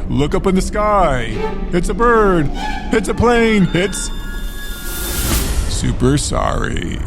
Look up in the sky. It's a bird. It's a plane. It's super sorry.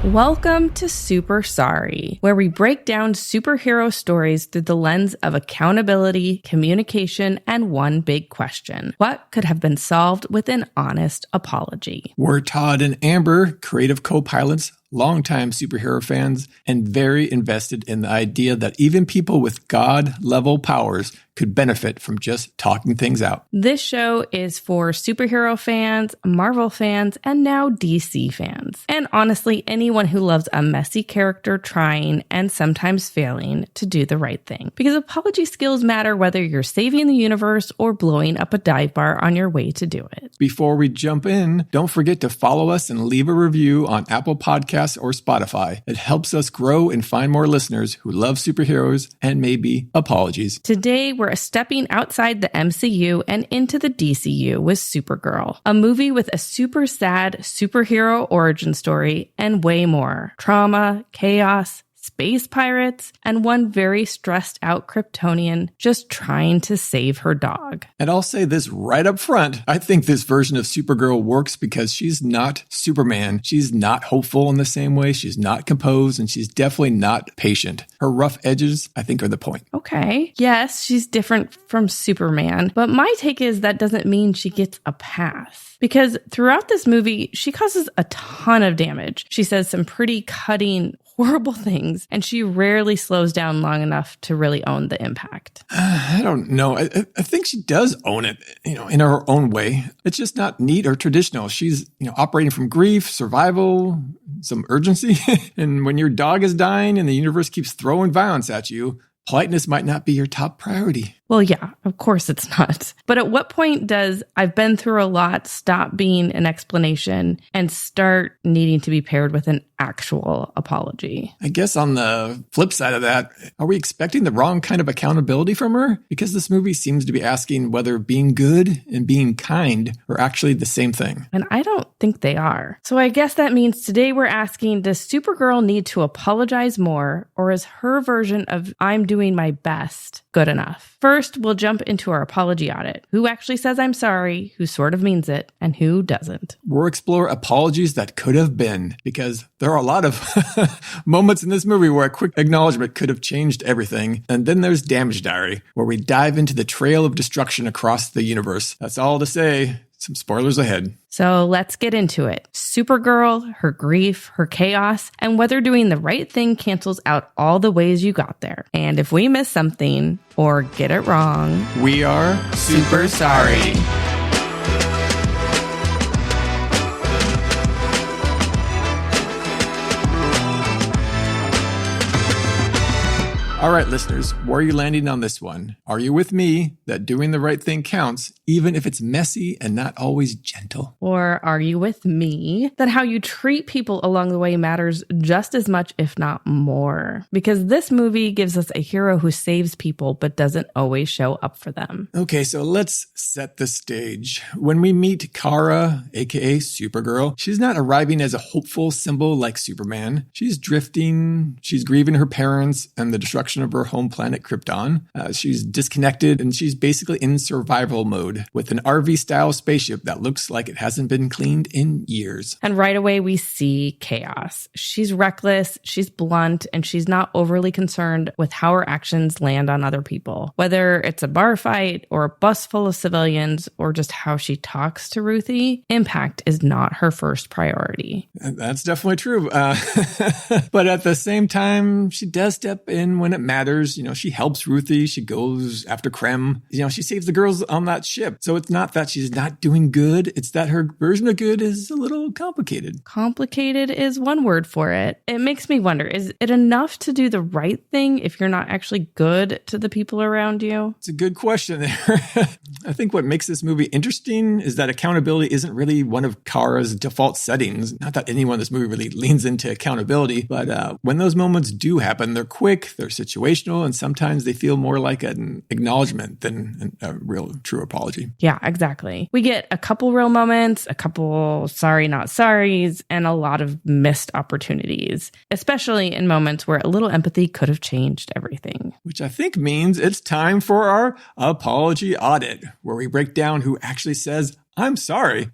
Welcome to Super Sorry, where we break down superhero stories through the lens of accountability, communication, and one big question. What could have been solved with an honest apology? We're Todd and Amber, creative co-pilots, longtime superhero fans, and very invested in the idea that even people with God-level powers could benefit from just talking things out. This show is for superhero fans, Marvel fans, and now DC fans. And honestly, anyone who loves a messy character trying and sometimes failing to do the right thing. Because apology skills matter whether you're saving the universe or blowing up a dive bar on your way to do it. Before we jump in, don't forget to follow us and leave a review on Apple Podcasts or Spotify. It helps us grow and find more listeners who love superheroes and maybe apologies. Today, we're stepping outside the MCU and into the DCU with Supergirl, a movie with a super sad superhero origin story and way more. Trauma, chaos, space pirates, and one very stressed out Kryptonian just trying to save her dog. And I'll say this right up front. I think this version of Supergirl works because she's not Superman. She's not hopeful in the same way. She's not composed, and she's definitely not patient. Her rough edges, I think, are the point. Okay. Yes, she's different from Superman, but my take is that doesn't mean she gets a pass. Because throughout this movie, she causes a ton of damage. She says some pretty cutting, horrible things, and she rarely slows down long enough to really own the impact. I don't know. I think she does own it, in her own way. It's just not neat or traditional. She's, operating from grief, survival, some urgency. And when your dog is dying and the universe keeps throwing violence at you, politeness might not be your top priority. Well, yeah, of course it's not. But at what point does "I've been through a lot" stop being an explanation and start needing to be paired with an actual apology? I guess on the flip side of that, are we expecting the wrong kind of accountability from her? Because this movie seems to be asking whether being good and being kind are actually the same thing. And I don't think they are. So I guess that means today we're asking, does Supergirl need to apologize more, or is her version of "I'm doing my best" good enough? First, we'll jump into our apology audit. Who actually says "I'm sorry," who sort of means it, and who doesn't? We'll explore apologies that could have been, because there are a lot of moments in this movie where a quick acknowledgement could have changed everything. And then there's Damage Diary, where we dive into the trail of destruction across the universe. That's all to say. Some spoilers ahead. So let's get into it. Supergirl, her grief, her chaos, and whether doing the right thing cancels out all the ways you got there. And if we miss something or get it wrong, we are super sorry. All right, listeners, where are you landing on this one? Are you with me that doing the right thing counts, even if it's messy and not always gentle? Or are you with me that how you treat people along the way matters just as much, if not more? Because this movie gives us a hero who saves people but doesn't always show up for them. Okay, so let's set the stage. When we meet Kara, aka Supergirl, she's not arriving as a hopeful symbol like Superman. She's drifting, she's grieving her parents and the destruction of her home planet Krypton. She's disconnected and she's basically in survival mode with an RV-style spaceship that looks like it hasn't been cleaned in years. And right away we see chaos. She's reckless, she's blunt, and she's not overly concerned with how her actions land on other people. Whether it's a bar fight or a bus full of civilians or just how she talks to Ruthye, impact is not her first priority. That's definitely true. But at the same time, she does step in when it matters. She helps Ruthye. She goes after Krem. She saves the girls on that ship. So it's not that she's not doing good. It's that her version of good is a little complicated. Complicated is one word for it. It makes me wonder, is it enough to do the right thing if you're not actually good to the people around you? It's a good question there. I think what makes this movie interesting is that accountability isn't really one of Kara's default settings. Not that anyone in this movie really leans into accountability, but when those moments do happen, they're quick, they're situational, situational, and sometimes they feel more like an acknowledgement than a real true apology. Yeah, exactly. We get a couple real moments, a couple sorry, not sorries, and a lot of missed opportunities, especially in moments where a little empathy could have changed everything. Which I think means it's time for our apology audit, where we break down who actually says, I'm sorry,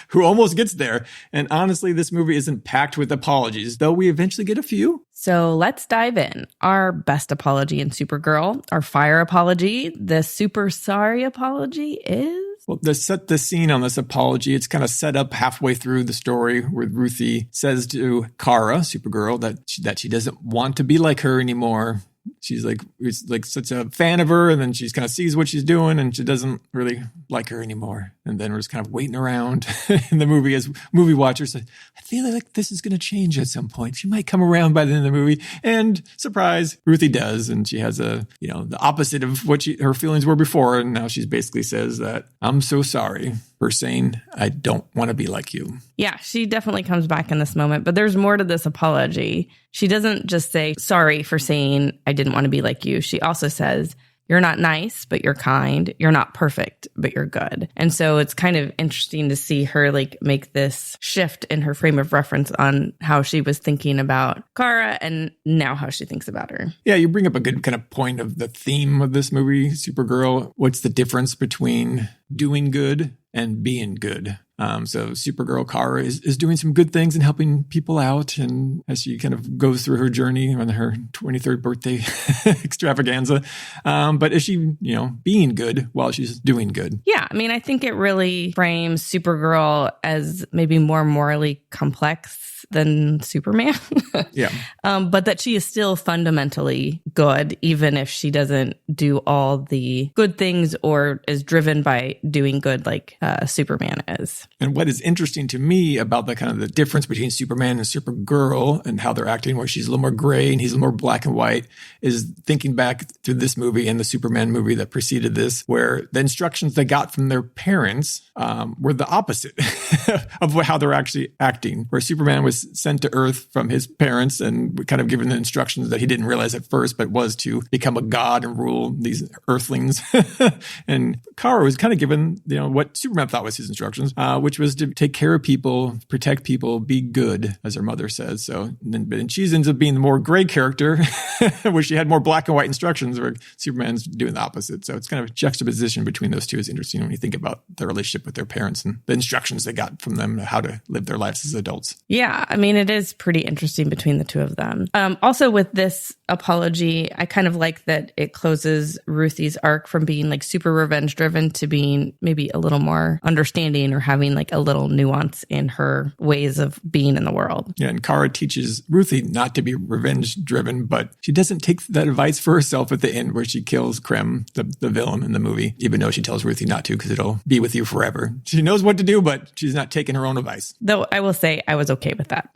who almost gets there. And honestly, this movie isn't packed with apologies, though we eventually get a few. So let's dive in. Our best apology in Supergirl, our fire apology, the super sorry apology is... Well, to set the scene on this apology, it's kind of set up halfway through the story where Ruthye says to Kara, Supergirl, that she doesn't want to be like her anymore. She's like such a fan of her, and then she kind of sees what she's doing, and she doesn't really like her anymore. And then we're just kind of waiting around in the movie as movie watchers. I feel like this is going to change at some point. She might come around by the end of the movie, and surprise, Ruthye does, and she has the opposite of what her feelings were before, and now she basically says that I'm so sorry for saying I don't want to be like you. Yeah, she definitely comes back in this moment, but there's more to this apology. She doesn't just say sorry for saying I didn't want to be like you. She also says, you're not nice, but you're kind. You're not perfect, but you're good. And so it's kind of interesting to see her make this shift in her frame of reference on how she was thinking about Kara and now how she thinks about her. Yeah, you bring up a good kind of point of the theme of this movie, Supergirl. What's the difference between doing good and being good? So Supergirl Kara is doing some good things and helping people out. And as she kind of goes through her journey on her 23rd birthday extravaganza. But is she, being good while she's doing good? Yeah. I mean, I think it really frames Supergirl as maybe more morally complex than Superman. Yeah. But that she is still fundamentally good, even if she doesn't do all the good things or is driven by doing good like Superman is. And what is interesting to me about the difference between Superman and Supergirl and how they're acting, where she's a little more gray and he's a little more black and white, is thinking back to this movie and the Superman movie that preceded this, where the instructions they got from their parents were the opposite of how they're actually acting, where Superman was sent to Earth from his parents and kind of given the instructions that he didn't realize at first, but was to become a god and rule these Earthlings. And Kara was kind of given, what Superman thought was his instructions, which was to take care of people, protect people, be good, as her mother says. So, and she ends up being the more gray character, where she had more black and white instructions, where Superman's doing the opposite. So it's kind of a juxtaposition between those two is interesting when you think about their relationship with their parents and the instructions they got from them, how to live their lives as adults. Yeah, I mean, it is pretty interesting between the two of them. Also, with this apology, I kind of like that it closes Ruthie's arc from being super revenge driven to being maybe a little more understanding or having a little nuance in her ways of being in the world. Yeah, and Kara teaches Ruthie not to be revenge driven, but she doesn't take that advice for herself at the end, where she kills Krem, the villain in the movie, even though she tells Ruthie not to because it'll be with you forever. She knows what to do, but she's not taking her own advice. Though I will say I was okay with that.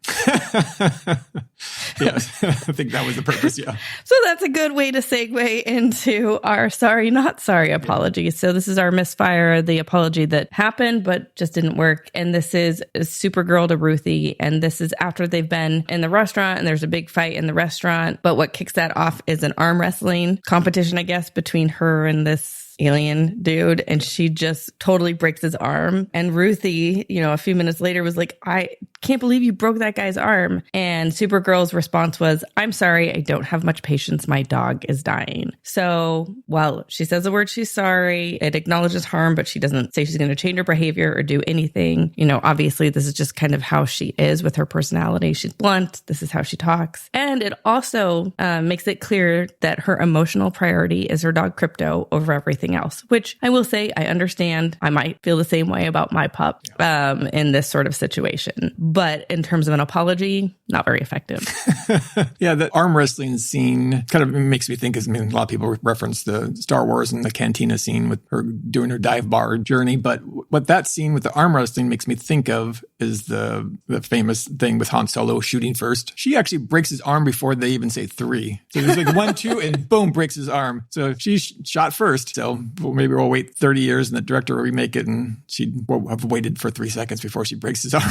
Yes, I think that was the purpose, yeah. So that's a good way to segue into our sorry, not sorry apology. So this is our misfire, the apology that happened but just didn't work. And this is Supergirl to Ruthie. And this is after they've been in the restaurant and there's a big fight in the restaurant. But what kicks that off is an arm wrestling competition, I guess, between her and this alien dude, and she just totally breaks his arm. And Ruthie, a few minutes later was like, I can't believe you broke that guy's arm. And Supergirl's response was, I'm sorry, I don't have much patience. My dog is dying. So while she says the word she's sorry, it acknowledges harm, but she doesn't say she's going to change her behavior or do anything. Obviously this is just kind of how she is with her personality. She's blunt. This is how she talks. And it also makes it clear that her emotional priority is her dog Krypto over everything else, which I will say I understand. I might feel the same way about my pup in this sort of situation. But in terms of an apology, not very effective. Yeah, the arm wrestling scene kind of makes me think, a lot of people reference the Star Wars and the cantina scene with her doing her dive bar journey. But what that scene with the arm wrestling makes me think of is the famous thing with Han Solo shooting first. She actually breaks his arm before they even say 3. So there's 1, 2, and boom, breaks his arm. So she shot first. So maybe we'll wait 30 years and the director will remake it and she will have waited for 3 seconds before she breaks his arm.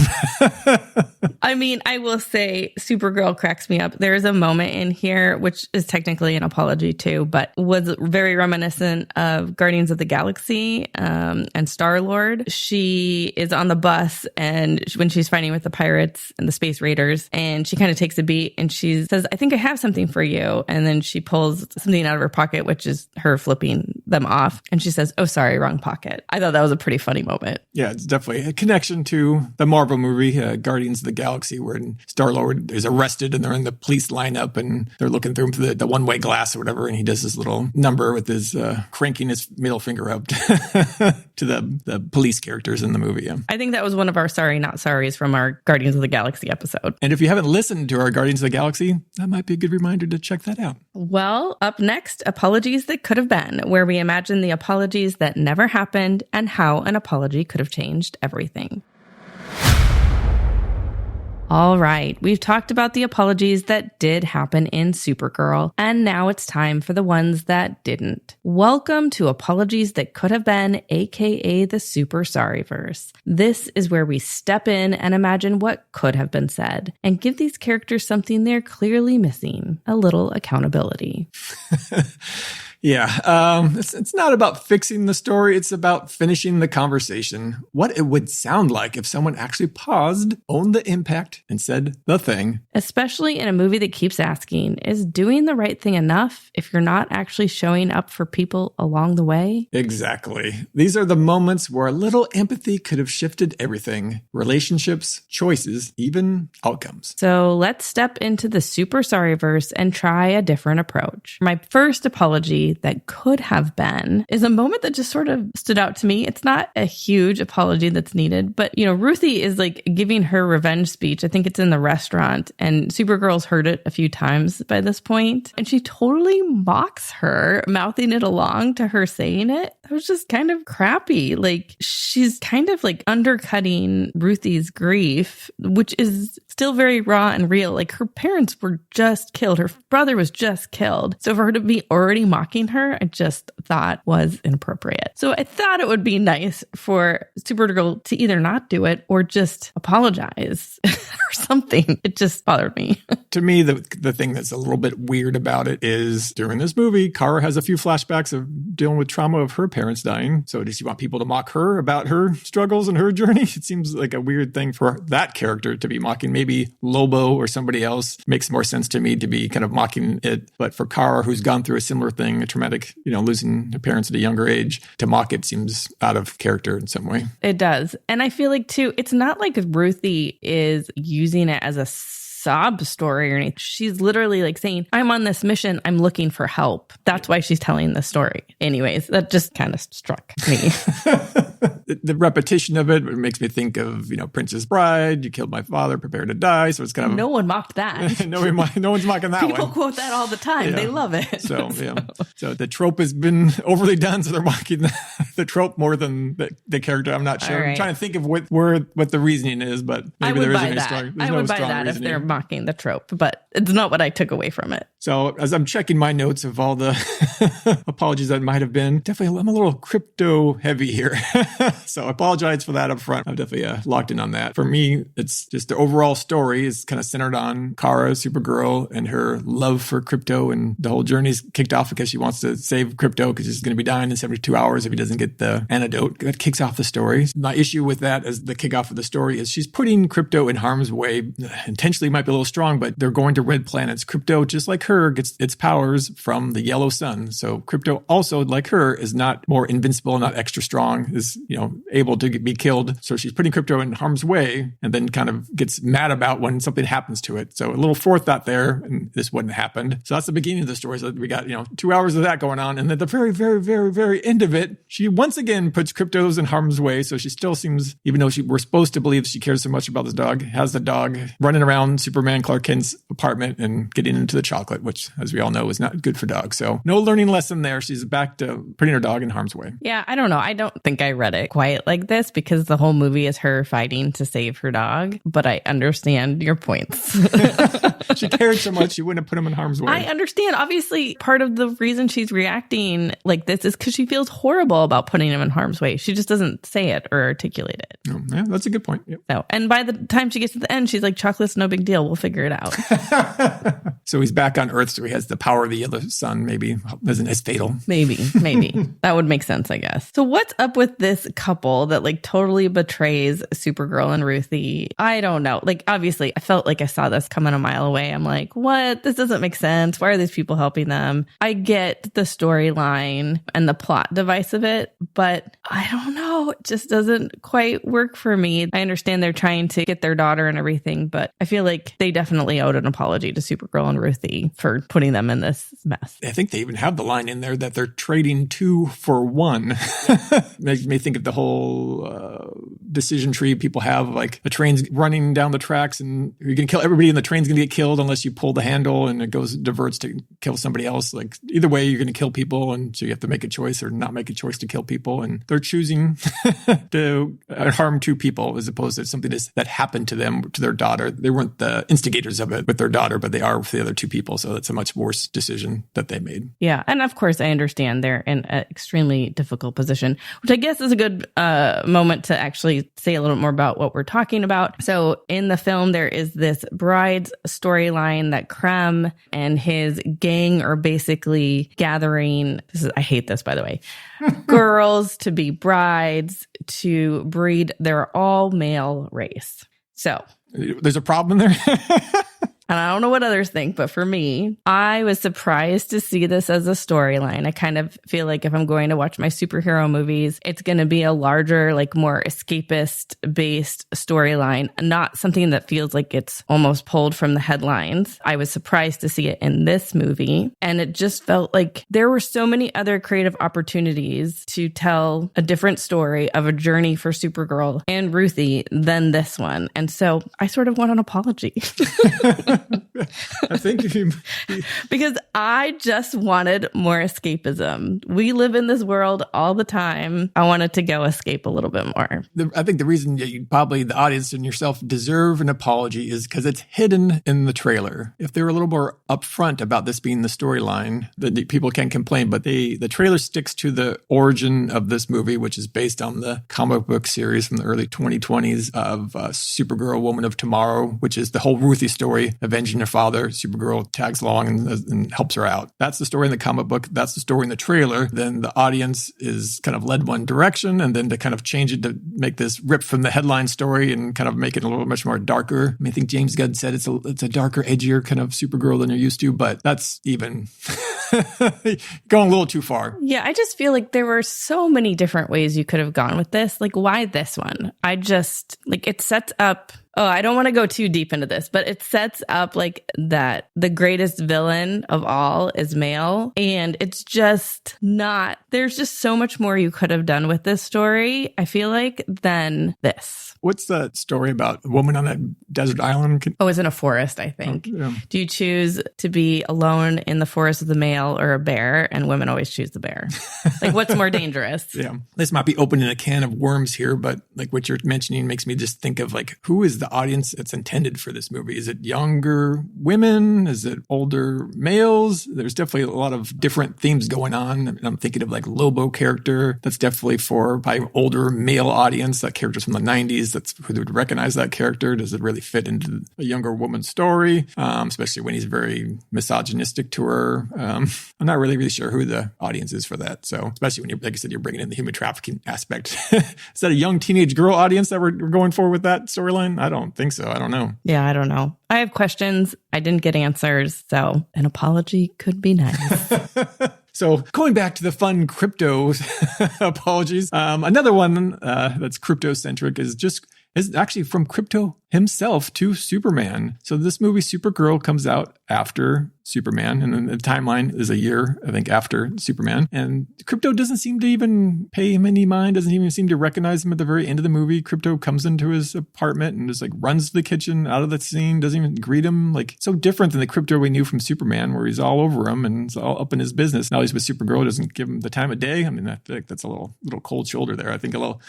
I mean, I will say Supergirl cracks me up. There is a moment in here, which is technically an apology too, but was very reminiscent of Guardians of the Galaxy and Star-Lord. She is on the bus and when she's fighting with the pirates and the space raiders, and she kind of takes a beat and she says, I think I have something for you. And then she pulls something out of her pocket, which is her flipping them off. And she says, oh, sorry, wrong pocket. I thought that was a pretty funny moment. Yeah, it's definitely a connection to the Marvel movie, Guardians of the Galaxy, where Star-Lord is arrested and they're in the police lineup and they're looking through him through the one-way glass or whatever. And he does this little number with his cranking his middle finger up to the police characters in the movie. Yeah. I think that was one of our sorry, not sorries from our Guardians of the Galaxy episode. And if you haven't listened to our Guardians of the Galaxy, that might be a good reminder to check that out. Well, up next, apologies that could have been, where we imagine the apologies that never happened and how an apology could have changed everything. All right, we've talked about the apologies that did happen in Supergirl, and now it's time for the ones that didn't. Welcome to Apologies That Could Have Been, aka the Super Sorryverse. This is where we step in and imagine what could have been said, and give these characters something they're clearly missing, a little accountability. Yeah, it's not about fixing the story. It's about finishing the conversation. What it would sound like if someone actually paused, owned the impact, and said the thing. Especially in a movie that keeps asking, is doing the right thing enough if you're not actually showing up for people along the way? Exactly. These are the moments where a little empathy could have shifted everything. Relationships, choices, even outcomes. So let's step into the Super Sorryverse and try a different approach. My first apology that could have been is a moment that just sort of stood out to me. It's not a huge apology that's needed, but Ruthye is like giving her revenge speech. I think it's in the restaurant, and Supergirl's heard it a few times by this point, and she totally mocks her, mouthing it along to her saying it. That was just kind of crappy. Like, she's kind of like undercutting Ruthie's grief, which is still very raw and real. Like, her parents were just killed. Her brother was just killed. So for her to be already mocking her, I just thought was inappropriate. So I thought it would be nice for Supergirl to either not do it or just apologize or something. It just bothered me. To me, the thing that's a little bit weird about it is during this movie, Kara has a few flashbacks of dealing with trauma of her parents dying. So does she want people to mock her about her struggles and her journey? It seems like a weird thing for that character to be mocking. Maybe Lobo or somebody else makes more sense to me to be kind of mocking it. But for Kara, who's gone through a similar thing, a traumatic, losing her parents at a younger age, to mock it seems out of character in some way. It does. And I feel like, too, it's not like Ruthye is using it as a sob story or anything. She's literally like saying, I'm on this mission. I'm looking for help. That's why she's telling the story. Anyways, that just kind of struck me. The repetition of it makes me think of, Princess Bride. You killed my father, prepare to die. So it's kind of... No one mocked that. no one's mocking that People one. quote that all the time. Yeah. They love it. So the trope has been overly done. So they're mocking the trope more than the character. I'm not sure. Right. I'm trying to think of what the reasoning is, but maybe there isn't any strong. I would buy that if they're mocking the trope, but it's not what I took away from it. So as I'm checking my notes of all the apologies that might have been, definitely I'm a little Krypto heavy here. So I apologize for that up front. I'm definitely locked in on that. For me, it's just the overall story is kind of centered on Kara, Supergirl, and her love for Krypto, and the whole journey's kicked off because she wants to save Krypto because he's going to be dying in 72 hours if he doesn't get the antidote. That kicks off the story. My issue with that as the kickoff of the story is she's putting Krypto in harm's way. Intentionally might be a little strong, but they're going to red planets. Krypto, just like her, gets its powers from the yellow sun. So Krypto also, like her, is not more invincible, not extra strong, is, able to be killed. So she's putting Krypto in harm's way and then kind of gets mad about when something happens to it. So a little forethought there, and this wouldn't have happened. So that's the beginning of the story. So we got, 2 hours of that going on. And at the very, very, very, very end of it, she once again puts Kryptos in harm's way. So she still seems, even though we're supposed to believe she cares so much about this dog, has the dog running around Superman Clark Kent's apartment and getting into the chocolate, which, as we all know, is not good for dogs. So no learning lesson there. She's back to putting her dog in harm's way. Yeah, I don't know. I don't think I read it quite like this because the whole movie is her fighting to save her dog. But I understand your points. She cared so much, she wouldn't have put him in harm's way. I understand. Obviously, part of the reason she's reacting like this is because she feels horrible about putting him in harm's way. She just doesn't say it or articulate it. Oh, yeah, that's a good point. Yep. So, and by the time she gets to the end, she's like, chocolate's no big deal. We'll figure it out. So he's back on Earth, so he has the power of the yellow sun. Maybe isn't as fatal. Maybe. That would make sense, I guess. So what's up with this couple that like totally betrays Supergirl and Ruthye? I don't know. Like, obviously, I felt like I saw this coming a mile away. I'm like, what? This doesn't make sense. Why are these people helping them? I get the storyline and the plot device of it, but I don't know. It just doesn't quite work for me. I understand they're trying to get their daughter and everything, but I feel like they definitely owed an apology to Supergirl and Ruthye for putting them in this mess. I think they even have the line in there that they're trading 2 for 1. Makes me think of the whole decision tree people have, like the train's running down the tracks and you're going to kill everybody and the train's going to get killed unless you pull the handle and it diverts to kill somebody else. Like either way, you're going to kill people. And so you have to make a choice or not make a choice to kill people. And they're choosing to harm 2 people as opposed to something that happened to them, to their daughter. They weren't the instigators of it with their daughter, but they are with the other 2 people. So that's a much worse decision that they made. Yeah. And of course, I understand they're in an extremely difficult position, which I guess is a good moment to actually say a little bit more about what we're talking about. So in the film, there is this bride's storyline that Krem and his gang are basically gathering. I hate this, by the way. Girls to be brides to breed their all male race. So there's a problem in there. And I don't know what others think, but for me, I was surprised to see this as a storyline. I kind of feel like if I'm going to watch my superhero movies, it's going to be a larger, like more escapist-based storyline, not something that feels like it's almost pulled from the headlines. I was surprised to see it in this movie, and it just felt like there were so many other creative opportunities to tell a different story of a journey for Supergirl and Ruthye than this one. And so I sort of want an apology. I think because I just wanted more escapism. We live in this world all the time. I wanted to go escape a little bit more. I think the reason that you probably, the audience and yourself, deserve an apology is because it's hidden in the trailer. If they were a little more upfront about this being the storyline, the people can complain. But the trailer sticks to the origin of this movie, which is based on the comic book series from the early 2020s of Supergirl, Woman of Tomorrow, which is the whole Ruthye story, avenging her father. Supergirl tags along and helps her out. That's the story in the comic book. That's the story in the trailer. Then the audience is kind of led one direction, and then to kind of change it to make this rip from the headline story and kind of make it a little much more darker. I mean, I think James Gunn said it's a darker, edgier kind of Supergirl than you're used to, but that's even going a little too far. Yeah, I just feel like there were so many different ways you could have gone with this. Like, why this one? I just, like, it sets up... Oh, I don't want to go too deep into this, but it sets up like that the greatest villain of all is male. And it's just not, there's just so much more you could have done with this story, I feel like, than this. What's that story about a woman on that desert island? Oh, it's in a forest, I think. Oh, yeah. Do you choose to be alone in the forest with a male or a bear? And women always choose the bear. Like, what's more dangerous? Yeah. This might be opening a can of worms here, but like what you're mentioning makes me just think of like, who is the audience that's intended for this movie? Is it younger women? Is it older males? There's definitely a lot of different themes going on. I mean, I'm thinking of like Lobo character. That's definitely for probably older male audience. That character's from the 90s. That's who would recognize that character. Does it really fit into a younger woman's story? Especially when he's very misogynistic to her. I'm not really sure who the audience is for that. So especially when like I said, you're bringing in the human trafficking aspect. Is that a young teenage girl audience that we're going for with that storyline? I don't think so. I don't know. Yeah, I don't know. I have questions. I didn't get answers. So an apology could be nice. So going back to the fun Krypto apologies, another one that's Krypto-centric is actually from Krypto himself to Superman. So this movie, Supergirl, comes out after Superman, and then the timeline is a year, I think, after Superman. And Krypto doesn't seem to even pay him any mind, doesn't even seem to recognize him at the very end of the movie. Krypto comes into his apartment and just like runs to the kitchen, out of the scene, doesn't even greet him. Like, so different than the Krypto we knew from Superman, where he's all over him and he's all up in his business. Now he's with Supergirl, doesn't give him the time of day. I mean, I feel like that's a little cold shoulder there. I think a little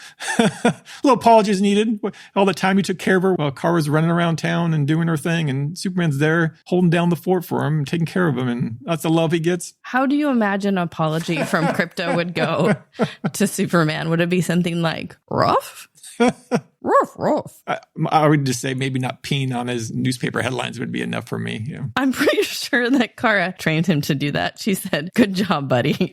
apology is needed. All the time he took care of her while Kara's running around town and doing her thing, and Superman's there holding down the fort for him, taking care of him, and that's the love he gets. How do you imagine an apology from Krypto would go to Superman? Would it be something like, rough? Rough. I would just say maybe not peeing on his newspaper headlines would be enough for me. Yeah. I'm pretty sure that Kara trained him to do that. She said, good job, buddy.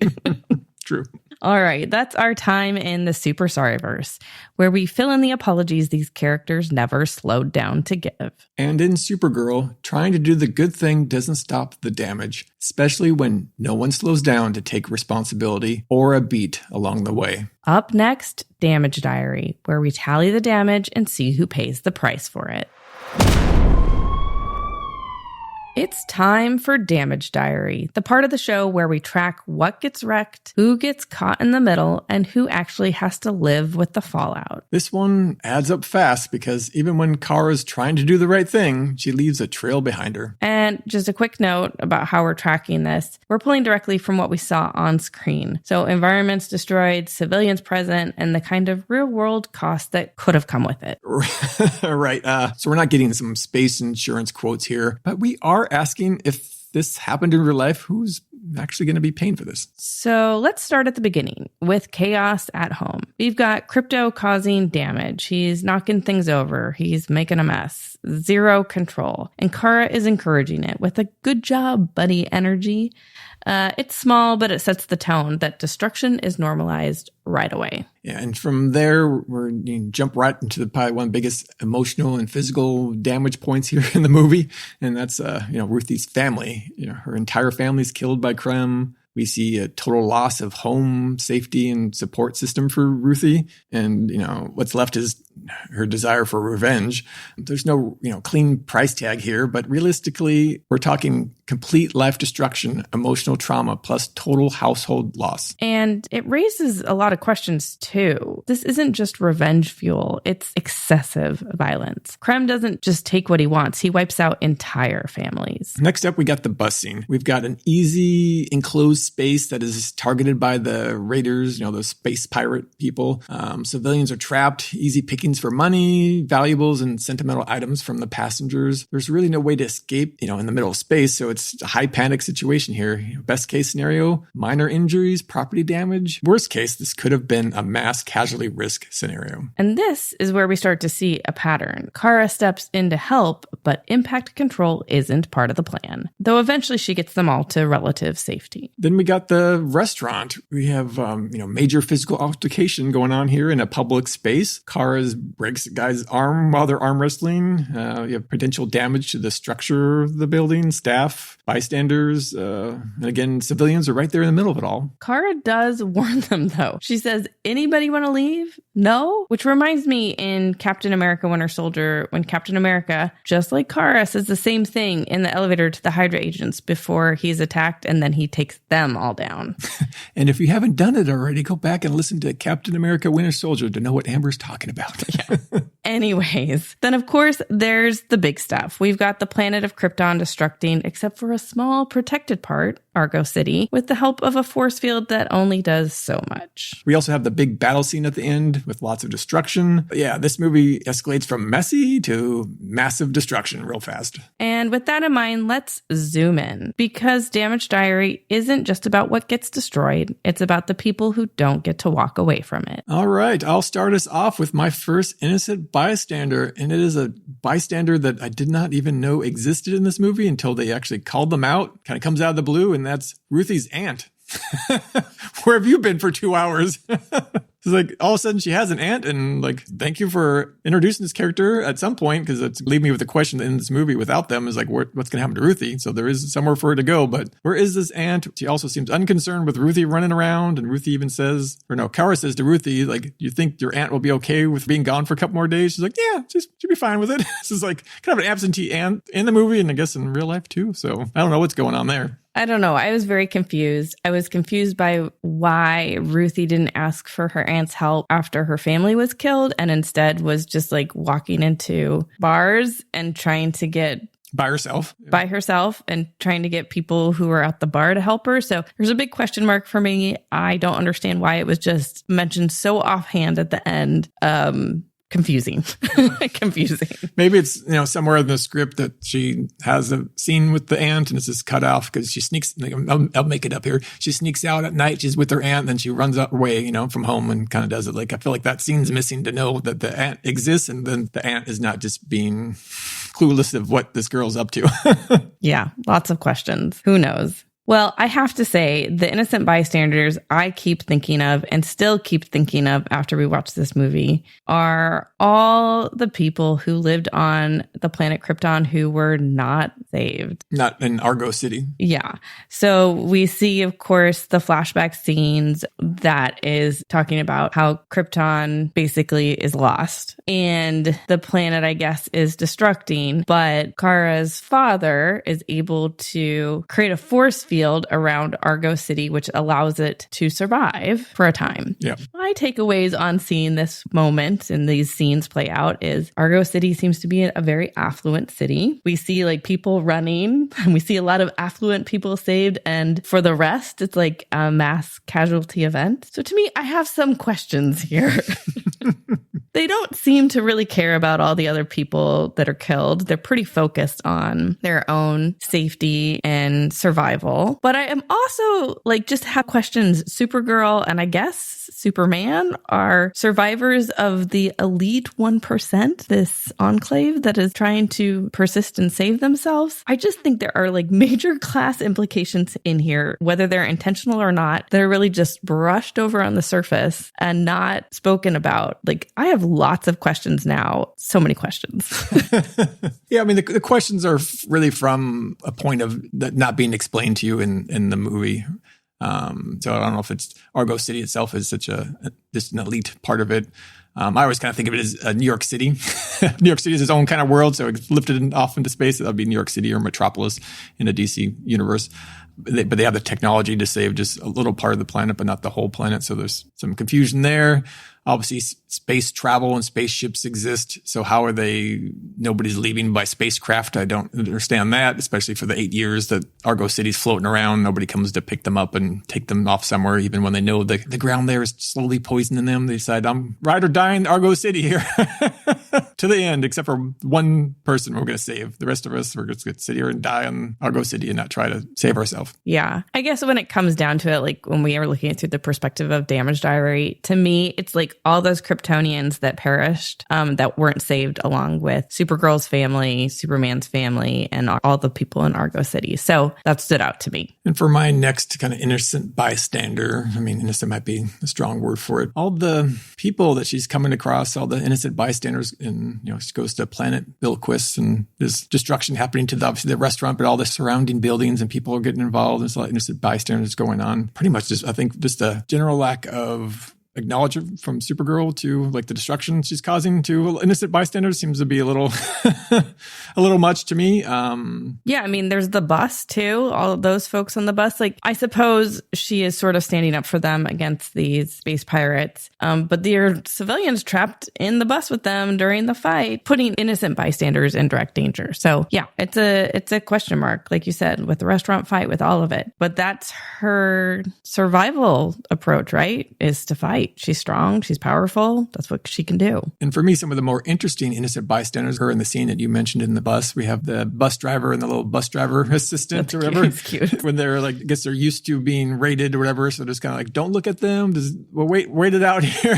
True. All right, that's our time in the Super Sorryverse, where we fill in the apologies these characters never slowed down to give. And in Supergirl, trying to do the good thing doesn't stop the damage, especially when no one slows down to take responsibility or a beat along the way. Up next, Damage Diary, where we tally the damage and see who pays the price for it. It's time for Damage Diary, the part of the show where we track what gets wrecked, who gets caught in the middle, and who actually has to live with the fallout. This one adds up fast because even when Kara's trying to do the right thing, she leaves a trail behind her. And just a quick note about how we're tracking this. We're pulling directly from what we saw on screen. So environments destroyed, civilians present, and the kind of real-world cost that could have come with it. Right. So we're not getting some space insurance quotes here, but we are asking if this happened in real life, who's actually going to be paying for this? So let's start at the beginning with chaos at home. We've got Krypto causing damage. He's knocking things over. He's making a mess. Zero control. And Kara is encouraging it with a good job, buddy energy. It's small, but it sets the tone that destruction is normalized right away. Yeah, and from there, we're jump right into probably one of the biggest emotional and physical damage points here in the movie, and that's Ruthie's family. Her entire family's killed by crime. We see a total loss of home, safety, and support system for Ruthye. And, what's left is her desire for revenge. There's no, clean price tag here, but realistically, we're talking complete life destruction, emotional trauma, plus total household loss. And it raises a lot of questions, too. This isn't just revenge fuel. It's excessive violence. Krem doesn't just take what he wants. He wipes out entire families. Next up, we got the bus scene. We've got an easy, enclosed space that is targeted by the raiders, those space pirate people. Civilians are trapped, easy pickings for money, valuables, and sentimental items from the passengers. There's really no way to escape, in the middle of space, so it's a high panic situation here. Best case scenario, minor injuries, property damage. Worst case, this could have been a mass casualty risk scenario. And this is where we start to see a pattern. Kara steps in to help, but impact control isn't part of the plan, though eventually she gets them all to relative safety. Then we got the restaurant. We have, major physical altercation going on here in a public space. Kara breaks a guy's arm while they're arm wrestling. You have potential damage to the structure of the building, staff, bystanders. And again, civilians are right there in the middle of it all. Kara does warn them, though. She says, anybody want to leave? No? Which reminds me in Captain America Winter Soldier, when Captain America, just like Kara, says the same thing in the elevator to the Hydra agents before he's attacked, and then he takes them all down. And if you haven't done it already, go back and listen to Captain America Winter Soldier to know what Amber's talking about. Yeah. Anyways, then of course there's the big stuff. We've got the planet of Krypton destructing, except for a small protected part, Argo City, with the help of a force field that only does so much. We also have the big battle scene at the end with lots of destruction. But yeah, this movie escalates from messy to massive destruction real fast. And with that in mind, let's zoom in, because Damage Diary isn't just about what gets destroyed. It's about the people who don't get to walk away from it. All right, I'll start us off with my first innocent bystander, and it is a bystander that I did not even know existed in this movie until they actually called them out. Kind of comes out of the blue, and that's Ruthie's aunt. Where have you been for 2 hours? This like all of a sudden she has an aunt, and like, thank you for introducing this character at some point, because it's leave me with the question in this movie without them is like, what's going to happen to Ruthie? So there is somewhere for her to go, but where is this aunt? She also seems unconcerned with Ruthie running around, and Ruthie even says, or no, Kara says to Ruthie, like, you think your aunt will be okay with being gone for a couple more days? She's like, yeah, she'll be fine with it. This is like kind of an absentee aunt in the movie, and I guess in real life too. So I don't know what's going on there. I don't know. I was very confused. I was confused by why Ruthie didn't ask for her aunt's help after her family was killed, and instead was just like walking into bars and trying to get by herself and trying to get people who were at the bar to help her. So there's a big question mark for me. I don't understand why it was just mentioned so offhand at the end. Confusing. Maybe it's, somewhere in the script that she has a scene with the aunt and it's just cut off because she sneaks, I'll make it up here. She sneaks out at night. She's with her aunt, and then she runs away, from home and kind of does it. Like, I feel like that scene's missing to know that the aunt exists, and then the aunt is not just being clueless of what this girl's up to. Yeah. Lots of questions. Who knows? Well, I have to say, the innocent bystanders I keep thinking of and still keep thinking of after we watch this movie are all the people who lived on the planet Krypton who were not saved. Not in Argo City. Yeah. So we see, of course, the flashback scenes that is talking about how Krypton basically is lost. And the planet, I guess, is destructing. But Kara's father is able to create a force field around Argo City, which allows it to survive for a time. Yeah. My takeaways on seeing this moment and these scenes play out is Argo City seems to be a very affluent city. We see like people running, and we see a lot of affluent people saved. And for the rest, it's like a mass casualty event. So to me, I have some questions here. They don't seem to really care about all the other people that are killed. They're pretty focused on their own safety and survival. But I am also just have questions. Supergirl and I guess Superman are survivors of the elite 1%, this enclave that is trying to persist and save themselves. I just think there are major class implications in here, whether they're intentional or not, that are really just brushed over on the surface and not spoken about. I have lots of questions now. So many questions. Yeah, I mean, the questions are really from a point of that not being explained to you in the movie. So I don't know if it's Argo City itself is such just an elite part of it. I always kind of think of it as New York City. New York City is its own kind of world, so it's lifted off into space. That would be New York City or Metropolis in a DC universe. But they have the technology to save just a little part of the planet, but not the whole planet. So there's some confusion there. Obviously, space travel and spaceships exist. So how are nobody's leaving by spacecraft? I don't understand that, especially for the 8 years that Argo City's floating around. Nobody comes to pick them up and take them off somewhere, even when they know the ground there is slowly poisoning them. They decide, I'm ride or die in Argo City here to the end, except for one person we're going to save. The rest of us, we're just going to sit here and die on Argo City and not try to save ourselves. Yeah. I guess when it comes down to it, when we are looking at it through the perspective of Damage Diary, to me, it's all those Kryptonians that perished that weren't saved, along with Supergirl's family, Superman's family, and all the people in Argo City. So that stood out to me. And for my next kind of innocent bystander, I mean, innocent might be a strong word for it. All the people that she's coming across, all the innocent bystanders, and she goes to Planet Bilquist, and there's destruction happening to obviously the restaurant, but all the surrounding buildings and people are getting involved. There's a lot of innocent bystanders going on. Pretty much just, I think, just a general lack of acknowledgement from Supergirl to the destruction she's causing to innocent bystanders seems to be a little much to me. Yeah, I mean, there's the bus too, all of those folks on the bus. I suppose she is sort of standing up for them against these space pirates, but there are civilians trapped in the bus with them during the fight, putting innocent bystanders in direct danger. So yeah, it's a question mark, like you said, with the restaurant fight, with all of it. But that's her survival approach, right? Is to fight. She's strong. She's powerful. That's what she can do. And for me, some of the more interesting innocent bystanders are in the scene that you mentioned in the bus. We have the bus driver and the little bus driver assistant. That's or whatever. Cute. When they're I guess they're used to being raided or whatever. So just kind of don't look at them. Wait it out here.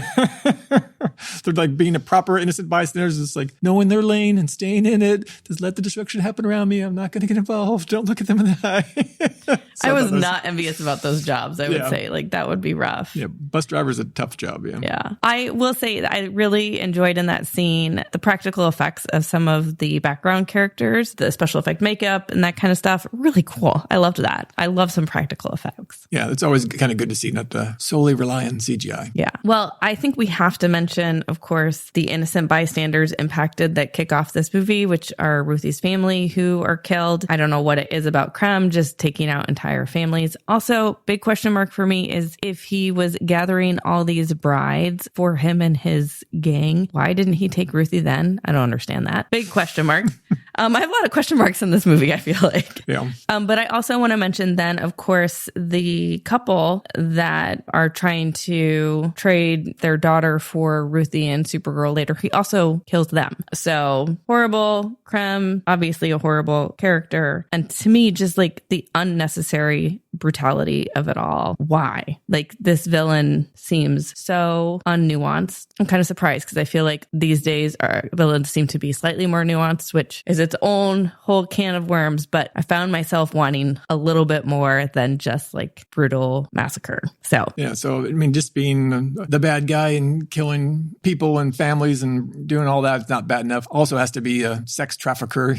They're being a proper innocent bystanders. Just knowing their lane and staying in it. Just let the destruction happen around me. I'm not going to get involved. Don't look at them in the eye. I was not envious about those jobs, I would say. Like, that would be rough. Yeah, bus driver's a tough job, yeah. Yeah. I will say that I really enjoyed in that scene the practical effects of some of the background characters, the special effect makeup and that kind of stuff. Really cool. I loved that. I love some practical effects. Yeah, it's always kind of good to see, not to solely rely on CGI. Yeah. Well, I think we have to mention, of course, the innocent bystanders impacted that kick off this movie, which are Ruthie's family who are killed. I don't know what it is about Krem just taking out entire families. Also, big question mark for me is if he was gathering all these brides for him and his gang, why didn't he take Ruthie then? I don't understand that. Big question mark. I have a lot of question marks in this movie, I feel like. Yeah. But I also want to mention then, of course, the couple that are trying to trade their daughter for Ruthie and Supergirl later. He also kills them. So horrible. Krem, obviously a horrible character. And to me, just like the unnecessary brutality of it all. Why? Like, this villain seems so unnuanced. I'm kind of surprised because I feel like these days our villains seem to be slightly more nuanced, which is its own whole can of worms. But I found myself wanting a little bit more than just like brutal massacre. So yeah, so I mean, just being the bad guy and killing people and families and doing all that is not bad enough. Also has to be a sex trafficker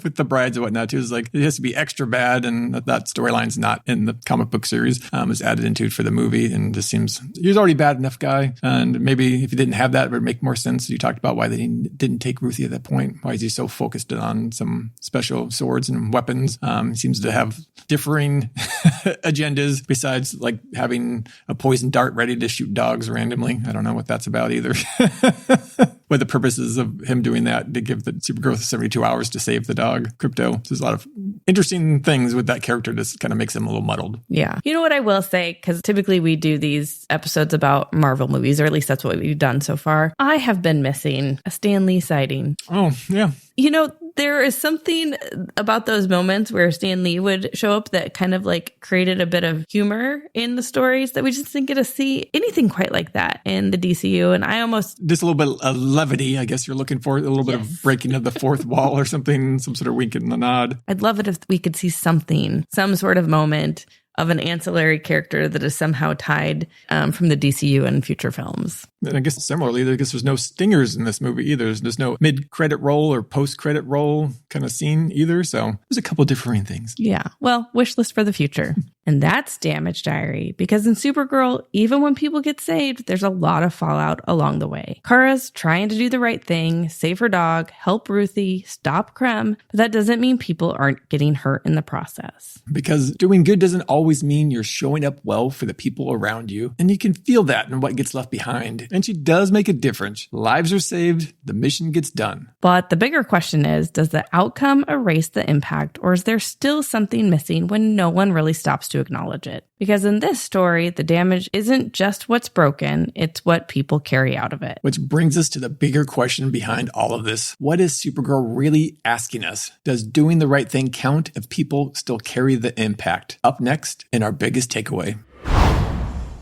with the brides and whatnot too. It's like it has to be extra bad, and that storyline's not in the comic book series. It's added into it for the movie, and just seems he's already a bad enough guy. And maybe if you didn't have that, it would make more sense. You talked about why they didn't take Ruthie at that point. Why is he so focused on some special swords and weapons? He seems to have differing agendas besides like having a poison dart ready to shoot dogs randomly. I don't know what that's about either. What the purposes of him doing that to give the Supergirl 72 hours to save the dog, Krypto. There's a lot of interesting things with that character. Just kind of makes him a little muddled. Yeah. You know what I will say? Because typically we do these episodes about Marvel movies, or at least that's what we've done so far. I have been missing a Stan Lee sighting. Oh, yeah. You know, there is something about those moments where Stan Lee would show up that kind of like created a bit of humor in the stories that we just didn't get to see anything quite like that in the DCU. And I almost... Just a little bit of levity, I guess you're looking for. A little bit of breaking of the fourth wall or something, some sort of wink and a nod. I'd love it if we could see something, some sort of moment of an ancillary character that is somehow tied from the DCU and future films. And I guess similarly, I guess there's no stingers in this movie either. There's no mid-credit roll or post-credit roll kind of scene either. So there's a couple differing things. Yeah. Well, wish list for the future. And that's Damage Diary, because in Supergirl, even when people get saved, there's a lot of fallout along the way. Kara's trying to do the right thing, save her dog, help Ruthie, stop Krem, but that doesn't mean people aren't getting hurt in the process. Because doing good doesn't always mean you're showing up well for the people around you. And you can feel that in what gets left behind. And she does make a difference. Lives are saved. The mission gets done. But the bigger question is, does the outcome erase the impact, or is there still something missing when no one really stops to acknowledge it? Because in this story, the damage isn't just what's broken, it's what people carry out of it. Which brings us to the bigger question behind all of this. What is Supergirl really asking us? Does doing the right thing count if people still carry the impact? Up next, in our biggest takeaway.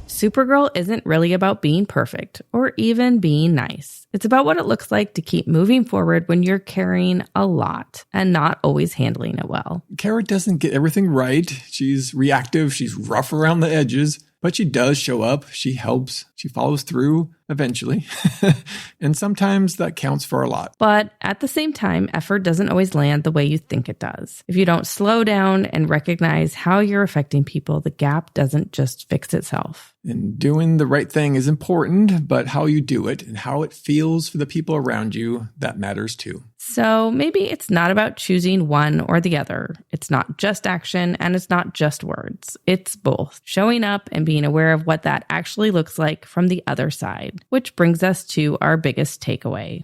Supergirl isn't really about being perfect or even being nice. It's about what it looks like to keep moving forward when you're carrying a lot and not always handling it well. Kara doesn't get everything right. She's reactive. She's rough around the edges. But she does show up. She helps. She follows through eventually. And sometimes that counts for a lot. But at the same time, effort doesn't always land the way you think it does. If you don't slow down and recognize how you're affecting people, the gap doesn't just fix itself. And doing the right thing is important, but how you do it and how it feels for the people around you, that matters too. So maybe it's not about choosing one or the other. It's not just action and it's not just words. It's both. Showing up and being aware of what that actually looks like from the other side, which brings us to our biggest takeaway.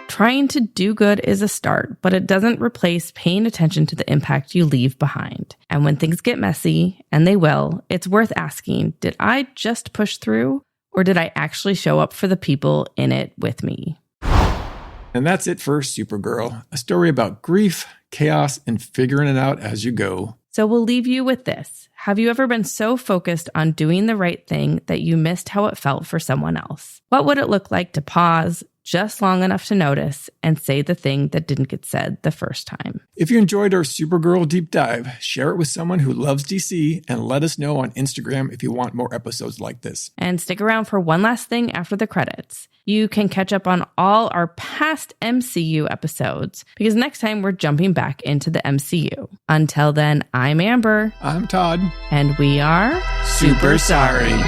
Trying to do good is a start, but it doesn't replace paying attention to the impact you leave behind. And when things get messy, and they will, it's worth asking, did I just push through, or did I actually show up for the people in it with me? And that's it for Supergirl, a story about grief, chaos, and figuring it out as you go. So we'll leave you with this. Have you ever been so focused on doing the right thing that you missed how it felt for someone else? What would it look like to pause, just long enough to notice and say the thing that didn't get said the first time. If you enjoyed our Supergirl deep dive, share it with someone who loves DC and let us know on Instagram if you want more episodes like this. And stick around for one last thing after the credits. You can catch up on all our past MCU episodes because next time we're jumping back into the MCU. Until then, I'm Amber. I'm Todd. And we are Super Sorry.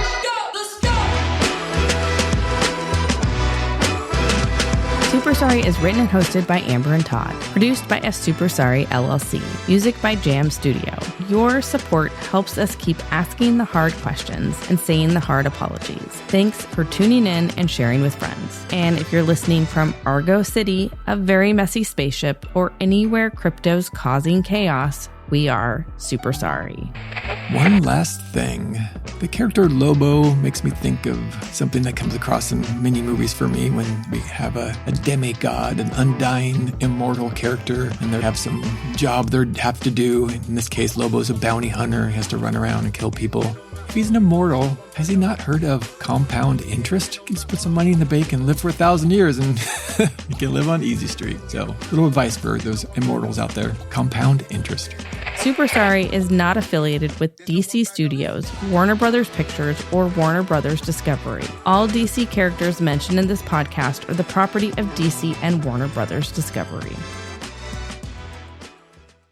Super Sorry is written and hosted by Amber and Todd. Produced by a Super Sorry LLC. Music by Jam Studio. Your support helps us keep asking the hard questions and saying the hard apologies. Thanks for tuning in and sharing with friends. And if you're listening from Argo City, a very messy spaceship, or anywhere Krypto's causing chaos, we are super sorry. One last thing. The character Lobo makes me think of something that comes across in many movies for me when we have a demigod, an undying, immortal character, and they have some job they have to do. In this case, Lobo's a bounty hunter. He has to run around and kill people. If he's an immortal, has he not heard of compound interest? You can just put some money in the bank and live for 1,000 years and you can live on Easy Street. So, little advice for those immortals out there. Compound interest. Super Sorry is not affiliated with DC Studios, Warner Brothers Pictures, or Warner Brothers Discovery. All DC characters mentioned in this podcast are the property of DC and Warner Brothers Discovery.